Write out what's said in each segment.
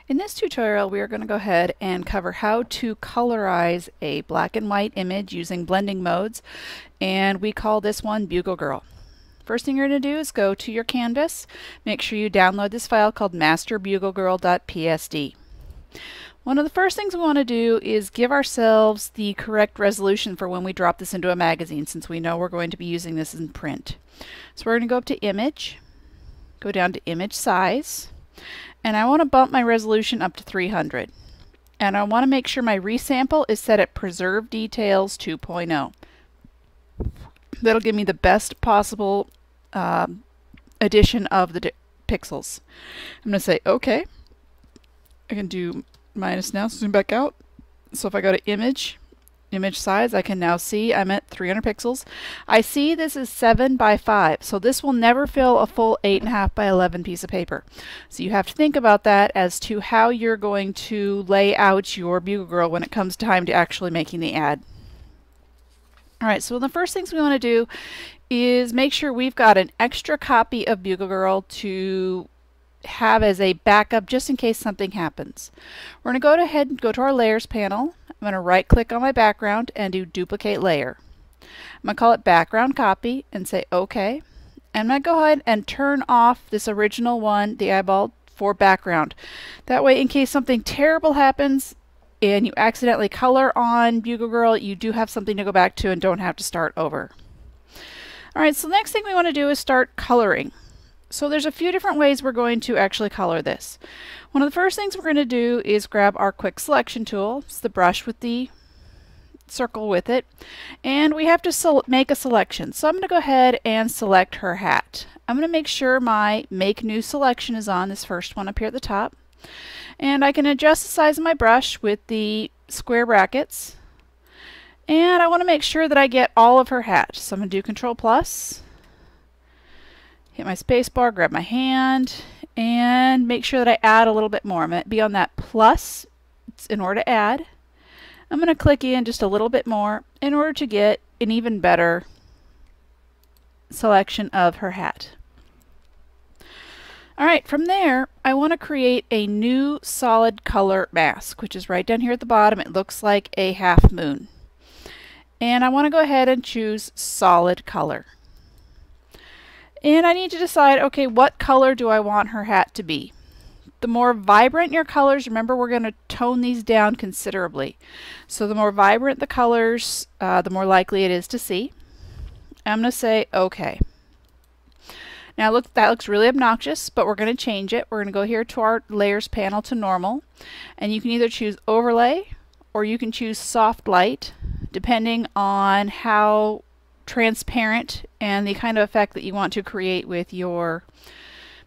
In this tutorial, we are going to go ahead and cover how to colorize a black and white image using blending modes, and we call this one Bugle Girl. First thing you're going to do is go to your canvas, make sure you download this file called masterbuglegirl.psd. One of the first things we want to do is give ourselves the correct resolution for when we drop this into a magazine, since we know we're going to be using this in print. So we're going to go up to Image, go down to Image Size, and I want to bump my resolution up to 300. And I want to make sure my resample is set at Preserve Details 2.0. That'll give me the best possible addition of the pixels. I'm going to say OK. I can do minus now, zoom back out. So if I go to Image Size, I can now see I'm at 300 pixels. I see this is 7 by 5, so this will never fill a full 8.5 by 11 piece of paper. So you have to think about that as to how you're going to lay out your Bugle Girl when it comes time to actually making the ad. Alright, so the first things we want to do is make sure we've got an extra copy of Bugle Girl to have as a backup just in case something happens. We're going to go ahead and go to our Layers panel. I'm going to right click on my background and do Duplicate Layer. I'm going to call it Background Copy and say OK. And I'm going to go ahead and turn off this original one, the eyeball, for background. That way, in case something terrible happens and you accidentally color on Bugle Girl, you do have something to go back to and don't have to start over. Alright, so the next thing we want to do is start coloring. So there's a few different ways we're going to actually color this. One of the first things we're going to do is grab our quick selection tool. It's the brush with the circle with it. And we have to make a selection. So I'm going to go ahead and select her hat. I'm going to make sure my Make New Selection is on, this first one up here at the top. And I can adjust the size of my brush with the square brackets. And I want to make sure that I get all of her hat. So I'm going to do Control plus. Hit my space bar, grab my hand, and make sure that I add a little bit more. I'm going to be on that plus in order to add. I'm going to click in just a little bit more in order to get an even better selection of her hat. Alright, from there I want to create a new solid color mask, which is right down here at the bottom. It looks like a half moon. And I want to go ahead and choose solid color. And I need to decide, okay, what color do I want her hat to be? The more vibrant your colors, remember we're going to tone these down considerably. So the more vibrant the colors, the more likely it is to see. I'm going to say OK. Now look, that looks really obnoxious, but we're going to change it. We're going to go here to our Layers panel to Normal. And you can either choose Overlay or you can choose Soft Light, depending on how transparent and the kind of effect that you want to create with your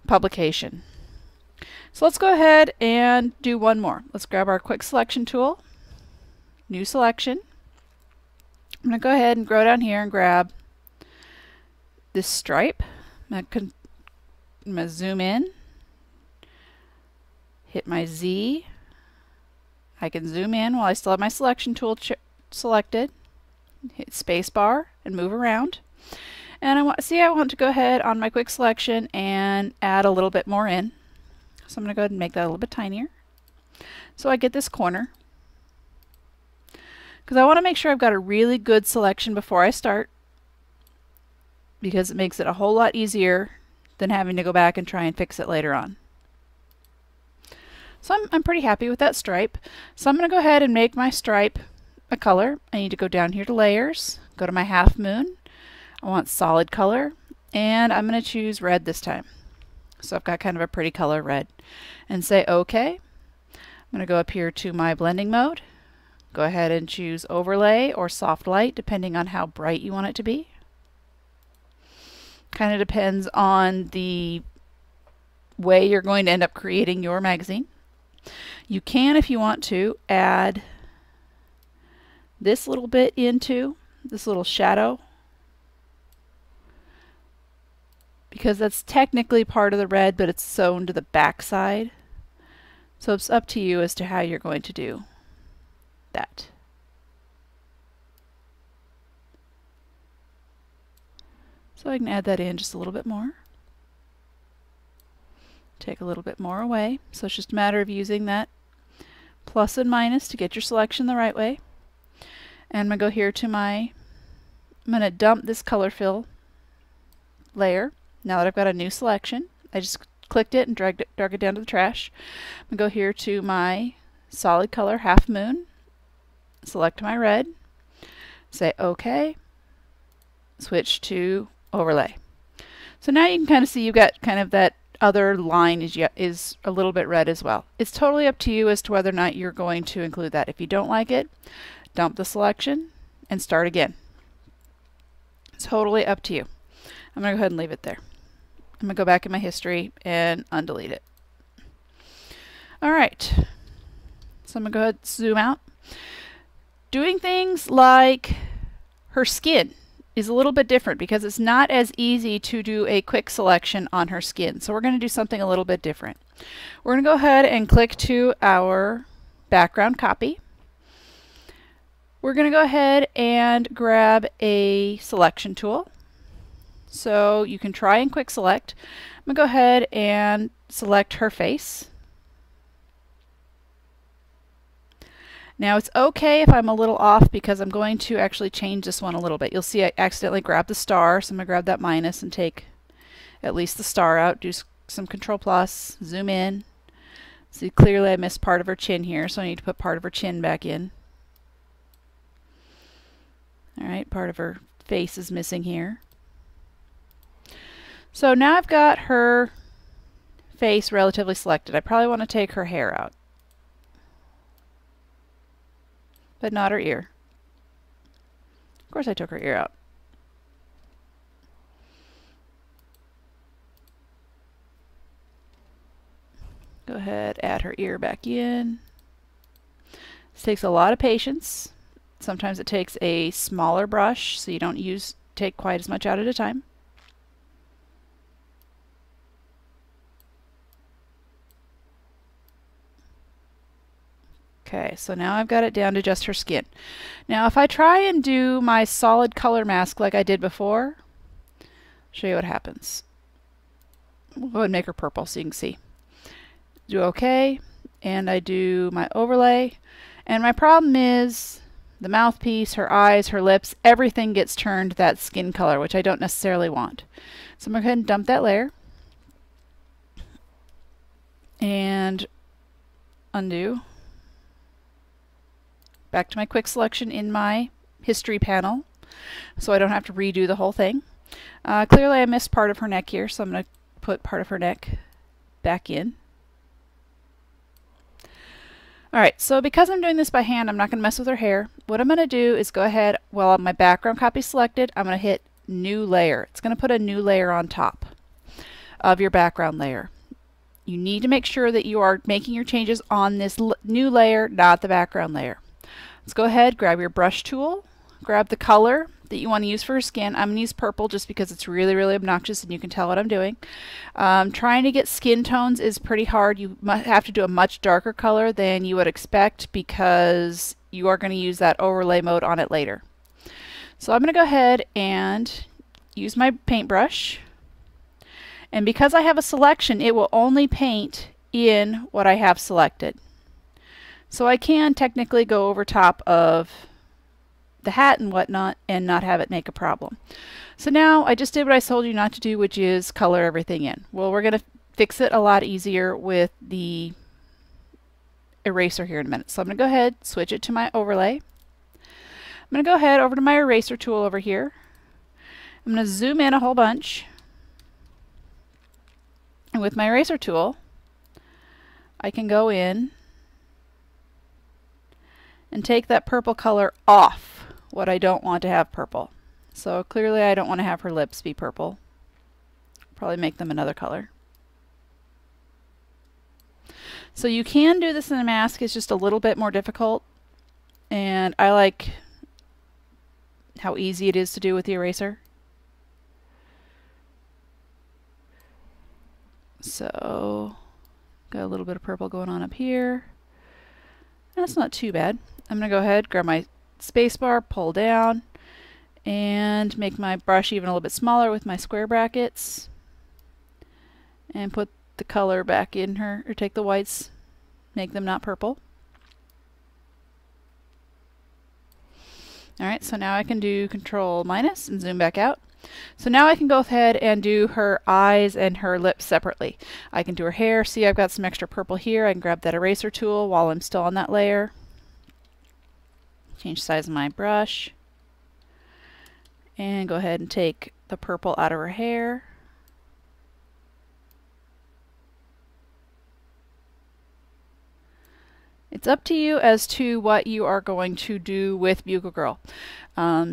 publication. So let's go ahead and do one more. Let's grab our quick selection tool, New Selection. I'm going to go ahead and go down here and grab this stripe. I'm going to zoom in, hit my Z. I can zoom in while I still have my selection tool selected. Hit spacebar and move around. And I want to go ahead on my quick selection and add a little bit more in. So I'm going to go ahead and make that a little bit tinier. So I get this corner. Because I want to make sure I've got a really good selection before I start, because it makes it a whole lot easier than having to go back and try and fix it later on. So I'm pretty happy with that stripe. So I'm going to go ahead and make my stripe a color. I need to go down here to Layers, go to my half moon. I want solid color, and I'm going to choose red this time. So I've got kind of a pretty color red. And say OK. I'm going to go up here to my blending mode. Go ahead and choose Overlay or Soft Light, depending on how bright you want it to be. Kind of depends on the way you're going to end up creating your magazine. You can, if you want to, add this little bit into this little shadow, because that's technically part of the red, but it's sewn to the back side. So it's up to you as to how you're going to do that. So I can add that in just a little bit more. Take a little bit more away. So it's just a matter of using that plus and minus to get your selection the right way. And I'm going to go here to I'm going to dump this color fill layer. Now that I've got a new selection, I just clicked it and drug it down to the trash. I'm going to go here to my solid color half moon, select my red, say OK, switch to overlay. So now you can kind of see you've got kind of that other line is a little bit red as well. It's totally up to you as to whether or not you're going to include that. If you don't like it, dump the selection and start again. It's totally up to you. I'm going to go ahead and leave it there. I'm going to go back in my history and undelete it. Alright, so I'm going to go ahead and zoom out. Doing things like her skin is a little bit different because it's not as easy to do a quick selection on her skin. So we're going to do something a little bit different. We're going to go ahead and click to our background copy. We're going to go ahead and grab a selection tool. So you can try and quick select. I'm going to go ahead and select her face. Now it's okay if I'm a little off because I'm going to actually change this one a little bit. You'll see I accidentally grabbed the star, so I'm going to grab that minus and take at least the star out, do some Control plus, zoom in. See, clearly I missed part of her chin here, so I need to put part of her chin back in. Alright, part of her face is missing here. So now I've got her face relatively selected. I probably want to take her hair out, but not her ear. Of course I took her ear out. Go ahead, add her ear back in. This takes a lot of patience. Sometimes it takes a smaller brush so you don't take quite as much out at a time. Okay, so now I've got it down to just her skin. Now if I try and do my solid color mask like I did before, I'll show you what happens. We'll go ahead and make her purple so you can see. Do OK, and I do my overlay, and my problem is the mouthpiece, her eyes, her lips, everything gets turned that skin color, which I don't necessarily want. So I'm going to go ahead and dump that layer and undo. Back to my quick selection in my history panel so I don't have to redo the whole thing. Clearly I missed part of her neck here, so I'm going to put part of her neck back in. Alright, so because I'm doing this by hand, I'm not going to mess with her hair. What I'm going to do is go ahead, while my background copy is selected, I'm going to hit New Layer. It's going to put a new layer on top of your background layer. You need to make sure that you are making your changes on this new layer, not the background layer. Let's go ahead, grab your brush tool, grab the color that you want to use for her skin. I'm going to use purple just because it's really, really obnoxious and you can tell what I'm doing. Trying to get skin tones is pretty hard. You might have to do a much darker color than you would expect because you are going to use that overlay mode on it later. So I'm going to go ahead and use my paintbrush. And because I have a selection, it will only paint in what I have selected. So I can technically go over top of the hat and whatnot and not have it make a problem. So now I just did what I told you not to do, which is color everything in. Well, we're going to fix it a lot easier with the eraser here in a minute. So I'm going to go ahead, switch it to my overlay. I'm going to go ahead over to my eraser tool over here. I'm going to zoom in a whole bunch. And with my eraser tool, I can go in and take that purple color off what I don't want to have purple. So clearly I don't want to have her lips be purple. Probably make them another color. So you can do this in a mask, it's just a little bit more difficult, and I like how easy it is to do with the eraser. So got a little bit of purple going on up here. That's not too bad. I'm going to go ahead, grab my spacebar, pull down, and make my brush even a little bit smaller with my square brackets, and put the color back in her, or take the whites, make them not purple. Alright, so now I can do Control minus and zoom back out. So now I can go ahead and do her eyes and her lips separately. I can do her hair. See, I've got some extra purple here. I can grab that eraser tool while I'm still on that layer. Change the size of my brush. And go ahead and take the purple out of her hair. It's up to you as to what you are going to do with Bugle Girl.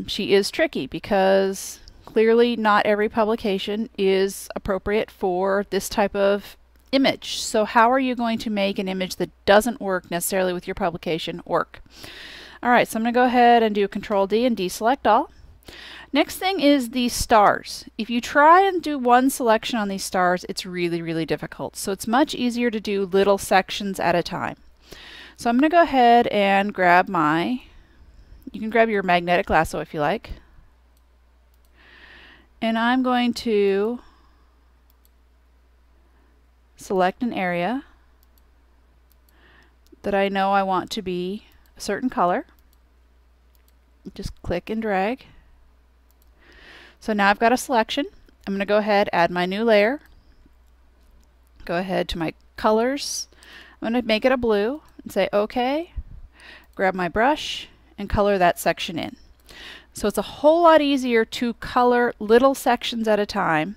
She is tricky because clearly not every publication is appropriate for this type of image. So how are you going to make an image that doesn't work necessarily with your publication work? Alright, so I'm going to go ahead and do Control D and deselect all. Next thing is the stars. If you try and do one selection on these stars, it's really difficult. So it's much easier to do little sections at a time. So I'm going to go ahead and grab you can grab your magnetic lasso if you like. And I'm going to select an area that I know I want to be a certain color. Just click and drag. So now I've got a selection. I'm going to go ahead, add my new layer. Go ahead to my colors. I'm going to make it a blue and say OK. Grab my brush and color that section in. So it's a whole lot easier to color little sections at a time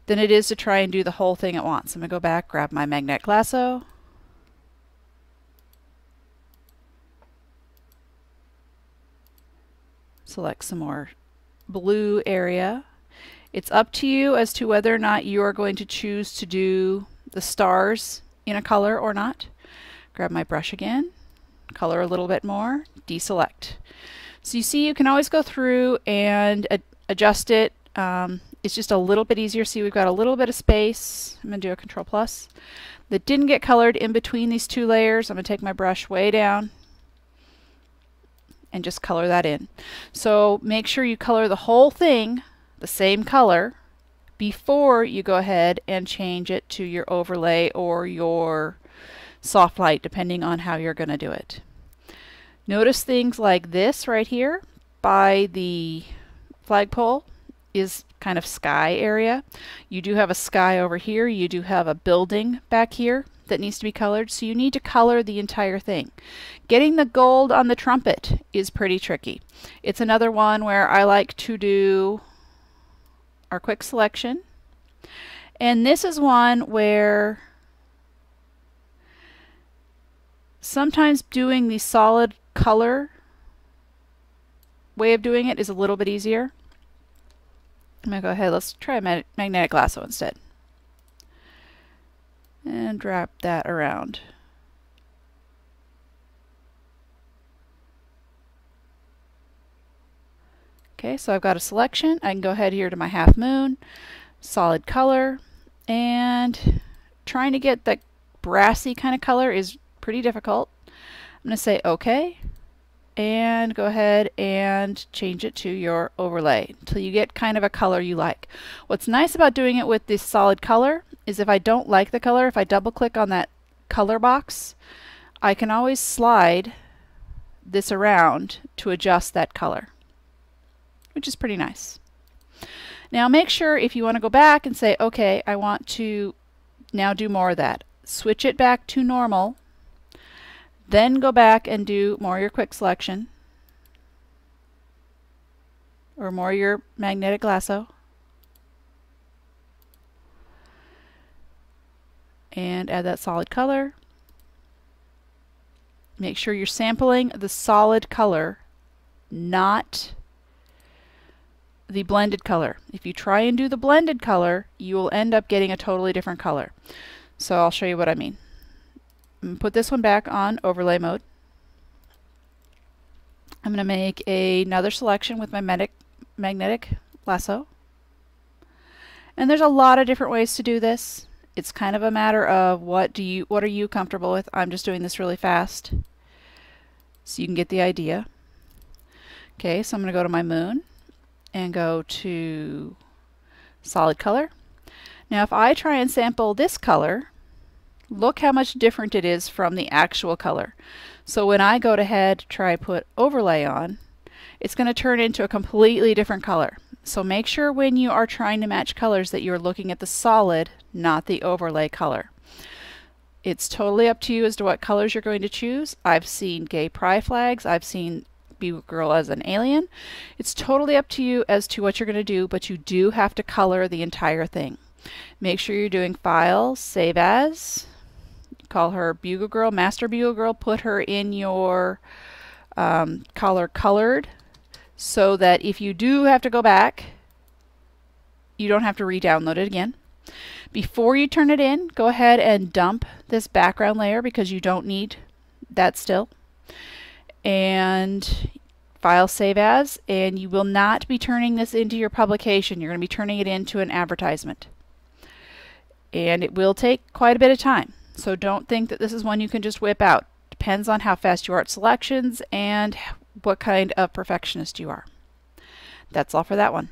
than it is to try and do the whole thing at once. I'm going to go back, grab my magnetic lasso. Select some more blue area. It's up to you as to whether or not you are going to choose to do the stars in a color or not. Grab my brush again, color a little bit more, deselect. So you see, you can always go through and adjust it. It's just a little bit easier. See, we've got a little bit of space. I'm going to do a Control plus. That didn't get colored in between these two layers. I'm going to take my brush way down and just color that in. So make sure you color the whole thing the same color before you go ahead and change it to your overlay or your soft light, depending on how you're going to do it. Notice things like this right here by the flagpole is kind of sky area. You do have a sky over here. You do have a building back here that needs to be colored, so you need to color the entire thing. Getting the gold on the trumpet is pretty tricky. It's another one where I like to do our quick selection, and this is one where sometimes doing the solid color way of doing it is a little bit easier. I'm going to go ahead, let's try a magnetic lasso instead. And wrap that around. Okay, so I've got a selection. I can go ahead here to my half moon, solid color, and trying to get that brassy kind of color is pretty difficult. I'm going to say OK, and go ahead and change it to your overlay until you get kind of a color you like. What's nice about doing it with this solid color is if I don't like the color, if I double click on that color box, I can always slide this around to adjust that color, which is pretty nice. Now make sure if you want to go back and say, okay, I want to now do more of that, switch it back to normal, then go back and do more of your quick selection or more of your magnetic lasso, and add that solid color. Make sure you're sampling the solid color, not the blended color. If you try and do the blended color, you will end up getting a totally different color. So I'll show you what I mean. I'm going to put this one back on overlay mode. I'm going to make another selection with my magnetic lasso. And there's a lot of different ways to do this. It's kind of a matter of what are you comfortable with. I'm just doing this really fast so you can get the idea. Okay, so I'm going to go to my moon and go to solid color. Now if I try and sample this color, look how much different it is from the actual color. So when I go ahead try put overlay on, it's going to turn into a completely different color. So make sure when you are trying to match colors that you're looking at the solid, not the overlay color. It's totally up to you as to what colors you're going to choose. I've seen gay pride flags, I've seen Bugle Girl as an alien. It's totally up to you as to what you're going to do, but you do have to color the entire thing. Make sure you're doing File, Save As, call her Bugle Girl, Master Bugle Girl, put her in your color colored, so that if you do have to go back, you don't have to re-download it again. Before you turn it in, go ahead and dump this background layer because you don't need that still. And File, Save As, and you will not be turning this into your publication. You're going to be turning it into an advertisement. And it will take quite a bit of time. So don't think that this is one you can just whip out. Depends on how fast you are at selections and what kind of perfectionist you are. That's all for that one.